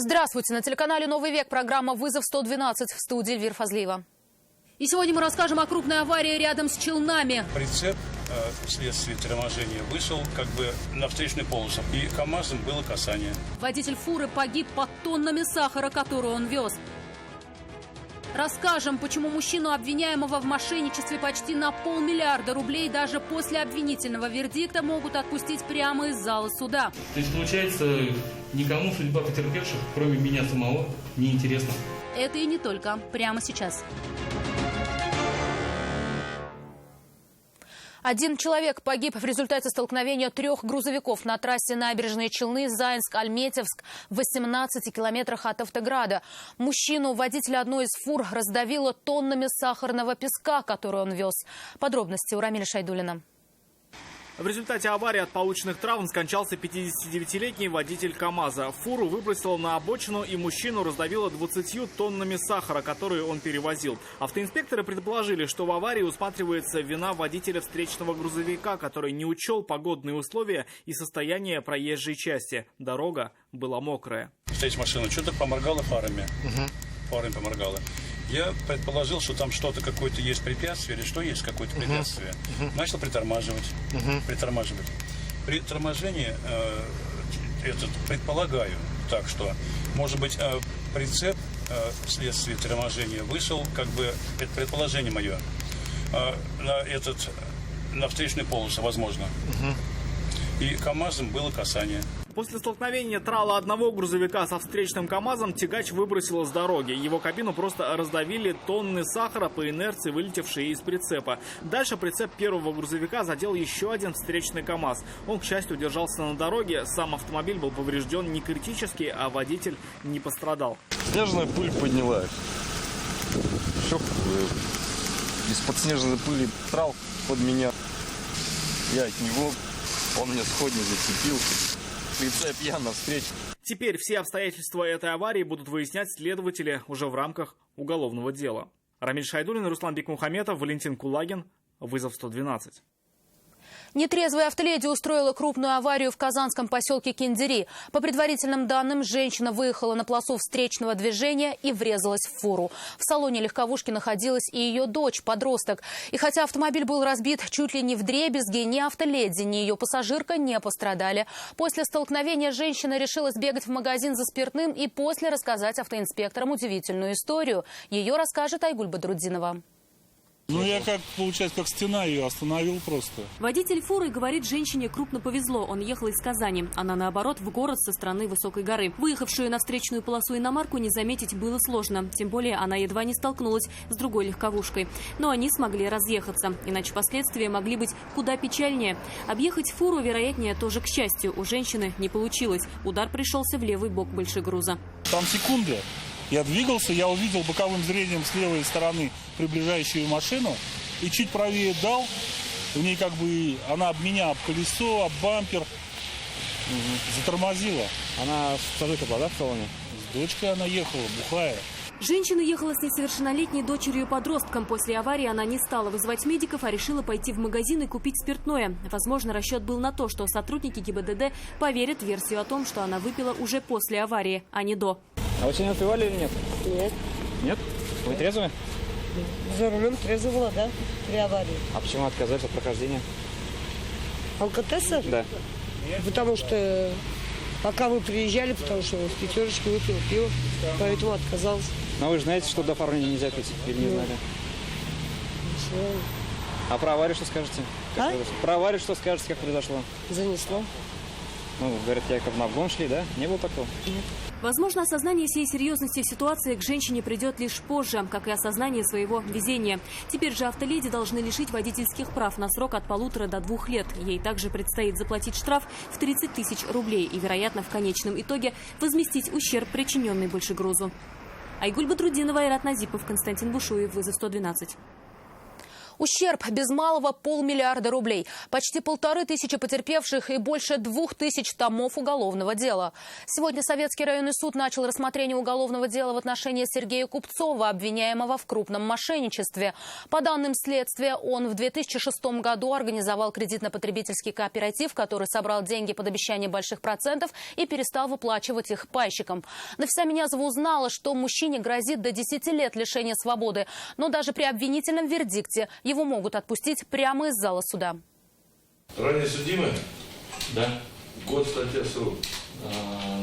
Здравствуйте! На телеканале «Новый век» программа «Вызов 112» в студии Эльвира Фазлиева. И сегодня мы расскажем о крупной аварии рядом с Челнами. Прицеп вследствие торможения вышел на встречную полосу, и КАМАЗом было касание. Водитель фуры погиб под тоннами сахара, которую он вез. Расскажем, почему мужчину, обвиняемого в мошенничестве почти на 500 000 рублей, даже после обвинительного вердикта могут отпустить прямо из зала суда. То есть, получается, никому судьба потерпевших, кроме меня самого, не интересна. Это и не только. Прямо сейчас. Один человек погиб в результате столкновения 3 грузовиков на трассе Набережные Челны, Заинск-Альметьевск в 18 километрах от Автограда. Мужчину, водителя одной из фур, раздавило тоннами сахарного песка, который он вез. Подробности у Рамиля Шайдуллина. В результате аварии от полученных травм скончался 59-летний водитель КАМАЗа. Фуру выбросило на обочину, и мужчину раздавило 20 тоннами сахара, которые он перевозил. Автоинспекторы предположили, что в аварии усматривается вина водителя встречного грузовика, который не учел погодные условия и состояние проезжей части. Дорога была мокрая. Встретить машину что-то поморгала фарами. Фарами поморгала. Я предположил, что там что-то, какое-то есть препятствие, или что есть какое-то препятствие. Начал притормаживать. При торможении предполагаю так, что, может быть, прицеп вследствие торможения вышел, это предположение мое, на встречную полосу, возможно. И КАМАЗом было касание. После столкновения трала одного грузовика со встречным КАМАЗом тягач выбросило с дороги. Его кабину просто раздавили тонны сахара по инерции, вылетевшие из прицепа. Дальше прицеп первого грузовика задел еще один встречный КАМАЗ. Он, к счастью, удержался на дороге. Сам автомобиль был поврежден не критически, а водитель не пострадал. Снежная пыль поднялась. Все из-под снежной пыли трал под меня. Я от него, он мне сходни зацепил. Прицеп я навстречу. Теперь все обстоятельства этой аварии будут выяснять следователи уже в рамках уголовного дела. Рамиль Шайдуллин, Руслан Бекмухаметов, Валентин Кулагин. Вызов 112. Нетрезвая автоледи устроила крупную аварию в казанском поселке Кендери. По предварительным данным, женщина выехала на полосу встречного движения и врезалась в фуру. В салоне легковушки находилась и ее дочь, подросток. И хотя автомобиль был разбит чуть ли не вдребезги, ни автоледи, ни ее пассажирка не пострадали. После столкновения женщина решила сбегать в магазин за спиртным и после рассказать автоинспекторам удивительную историю. Ее расскажет Айгуль Бадруддинова. Я, получается, как стена ее остановил просто. Водитель фуры говорит, женщине крупно повезло. Он ехал из Казани. Она, наоборот, в город со стороны высокой горы. Выехавшую на встречную полосу иномарку не заметить было сложно. Тем более она едва не столкнулась с другой легковушкой. Но они смогли разъехаться. Иначе последствия могли быть куда печальнее. Объехать фуру, вероятнее, тоже к счастью. У женщины не получилось. Удар пришелся в левый бок большегруза. Там секунды. Я двигался, я увидел боковым зрением с левой стороны приближающую машину и чуть правее дал. У ней она об меня, об колесо, об бампер затормозила. Она с пассажиркой была, да, в салоне? С дочкой она ехала, бухая. Женщина ехала с несовершеннолетней дочерью-подростком. После аварии она не стала вызывать медиков, а решила пойти в магазин и купить спиртное. Возможно, расчет был на то, что сотрудники ГИБДД поверят в версию о том, что она выпила уже после аварии, а не до. А вы сегодня выпивали или нет? Нет. Нет? Вы трезвые? За рулем трезвая была, да, при аварии. А почему отказались от прохождения? Алкотестер? Да. Потому что пока вы приезжали, потому что с пятерочки выпил пиво, поэтому отказался. Но вы же знаете, что до оформления нельзя пить, или не знали? А про аварию что скажете? Про аварию что скажете, как произошло? Занесло. Говорят, якобы на обгон шли, да? Не было такого? Нет. Возможно, осознание всей серьезности ситуации к женщине придет лишь позже, как и осознание своего везения. Теперь же автоледи должны лишить водительских прав на срок от 1,5 до 2 лет. Ей также предстоит заплатить штраф в 30 000 рублей и, вероятно, в конечном итоге возместить ущерб, причиненный большегрузу. Айгуль Бадруддинова, Айрат Назипов, Константин Бушуев, Вызов 112. Ущерб без малого 500 миллиарда рублей. Почти 1500 потерпевших и больше 2000 томов уголовного дела. Сегодня Советский районный суд начал рассмотрение уголовного дела в отношении Сергея Купцова, обвиняемого в крупном мошенничестве. По данным следствия, он в 2006 году организовал кредитно-потребительский кооператив, который собрал деньги под обещание больших процентов и перестал выплачивать их пайщикам. Нафиса Минязова узнала, что мужчине грозит до 10 лет лишения свободы. Но даже при обвинительном вердикте его могут отпустить прямо из зала суда. Ранее судимый? Да. Год, статья, срок.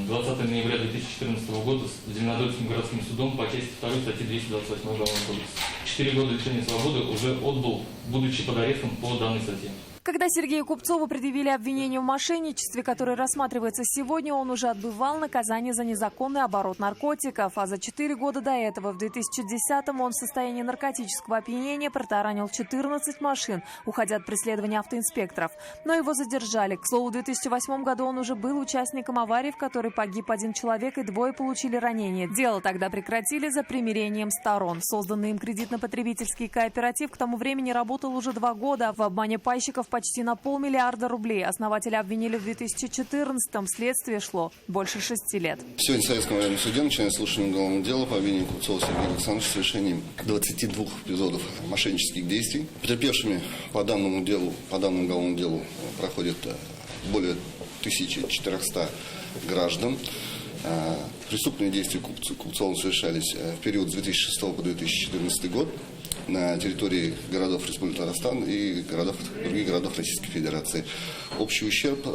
20 ноября 2014 года с Зеленодольским городским судом по части 2 статьи 228 Уголовного кодекса. 4 года лишения свободы уже отбыл, будучи под арестом по данной статье. Когда Сергею Купцову предъявили обвинение в мошенничестве, которое рассматривается сегодня, он уже отбывал наказание за незаконный оборот наркотиков. А за 4 года до этого, в 2010-м, он в состоянии наркотического опьянения протаранил 14 машин, уходя от преследования автоинспекторов. Но его задержали. К слову, в 2008 году он уже был участником аварии, в которой погиб 1 человек и 2 получили ранения. Дело тогда прекратили за примирением сторон. Созданный им кредитно-потребительский кооператив к тому времени работал уже 2 года. В обмане пайщиков почти на 500 миллиарда рублей. Основателя обвинили в 2014-м. Следствие шло больше 6 лет. Сегодня в Советском районном суде начинается слушание уголовного дела по обвинению Купцова Сергея Александровича в совершении 22 эпизодов мошеннических действий. Потерпевшими по данному уголовному делу проходит более 1400 граждан. Преступные действия Купцова совершались в период с 2006 по 2014 год на территории городов Республики Татарстан и других городов Российской Федерации. Общий ущерб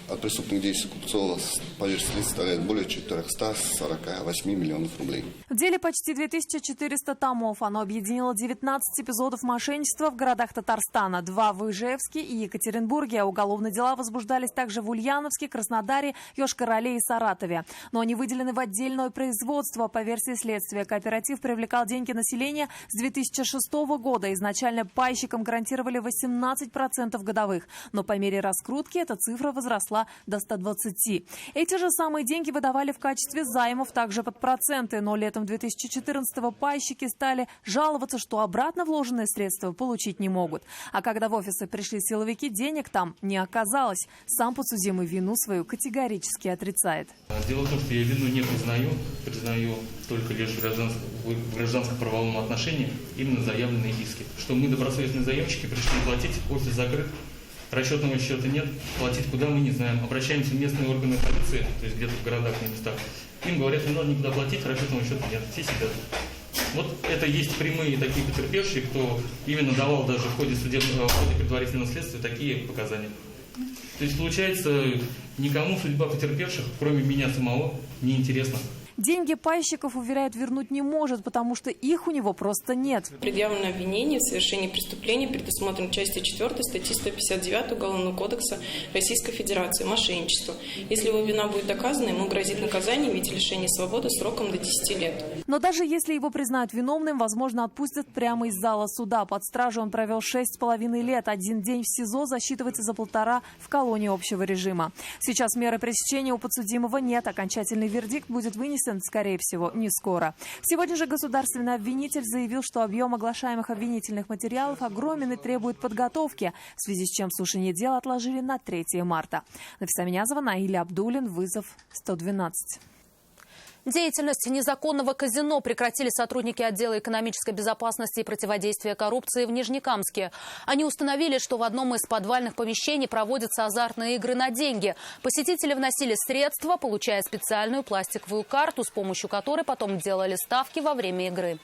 от преступных действий Купцова по версии следствия составляет более 448 миллионов рублей. В деле почти 2400 томов. Оно объединило 19 эпизодов мошенничества в городах Татарстана, 2 в Ижевске и Екатеринбурге. Уголовные дела возбуждались также в Ульяновске, Краснодаре, Йошкар-Оле и Саратове. Но они выделены в отдельное производство. По версии следствия, кооператив привлекал деньги населения с 2006 года. Изначально пайщикам гарантировали 18% годовых. Но по мере раскрутки эта цифра возросла до 120. Эти же самые деньги выдавали в качестве займов также под проценты. Но летом 2014-го пайщики стали жаловаться, что обратно вложенные средства получить не могут. А когда в офисы пришли силовики, денег там не оказалось. Сам подсудимый вину свою категорически отрицает. Дело в том, что я вину не признаю только лишь в гражданско-правовом отношении именно заявленные иски. Что мы, добросовестные заемщики, пришли платить, офис закрыт, расчетного счета нет, платить куда мы не знаем. Обращаемся в местные органы полиции, то есть где-то в городах, на местах. Им говорят, не надо никуда платить, расчетного счета нет, все сидят. Вот это есть прямые такие потерпевшие, кто именно давал даже в ходе предварительного следствия такие показания. То есть получается, никому судьба потерпевших, кроме меня самого, не интересна. Деньги пайщиков, уверяют, вернуть не может, потому что их у него просто нет. Предъявлено обвинение в совершении преступления, предусмотрено частью 4 статьи 159 Уголовного кодекса Российской Федерации «Мошенничество». Если его вина будет доказана, ему грозит наказание в виде лишения свободы сроком до 10 лет. Но даже если его признают виновным, возможно, отпустят прямо из зала суда. Под стражей он провел 6,5 лет. 1 день в СИЗО засчитывается за 1,5 в колонии общего режима. Сейчас меры пресечения у подсудимого нет. Окончательный вердикт будет вынесен, скорее всего, не скоро. Сегодня же государственный обвинитель заявил, что объем оглашаемых обвинительных материалов огромен и требует подготовки, в связи с чем слушание дела отложили на 3 марта. Нафиса Минязова, Наиля Абдулин, вызов 112. Деятельность незаконного казино прекратили сотрудники отдела экономической безопасности и противодействия коррупции в Нижнекамске. Они установили, что в одном из подвальных помещений проводятся азартные игры на деньги. Посетители вносили средства, получая специальную пластиковую карту, с помощью которой потом делали ставки во время игры.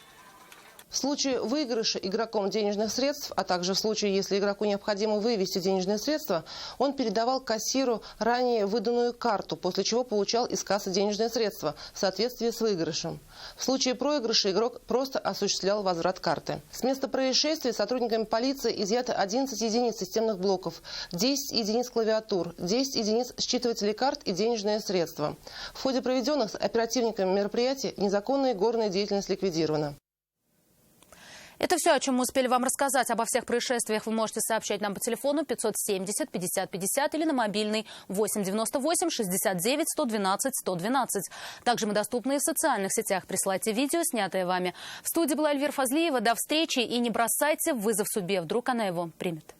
В случае выигрыша игроком денежных средств, а также в случае, если игроку необходимо вывести денежные средства, он передавал кассиру ранее выданную карту, после чего получал из кассы денежные средства в соответствии с выигрышем. В случае проигрыша игрок просто осуществлял возврат карты. С места происшествия сотрудниками полиции изъято 11 единиц системных блоков, 10 единиц клавиатур, 10 единиц считывателей карт и денежные средства. В ходе проведенных оперативниками мероприятий незаконная игорная деятельность ликвидирована. Это все, о чем мы успели вам рассказать. Обо всех происшествиях вы можете сообщать нам по телефону 570 50 50 или на мобильный 898 69 112 112. Также мы доступны и в социальных сетях. Присылайте видео, снятое вами. В студии была Эльвира Фазлиева. До встречи и не бросайте вызов судьбе. Вдруг она его примет.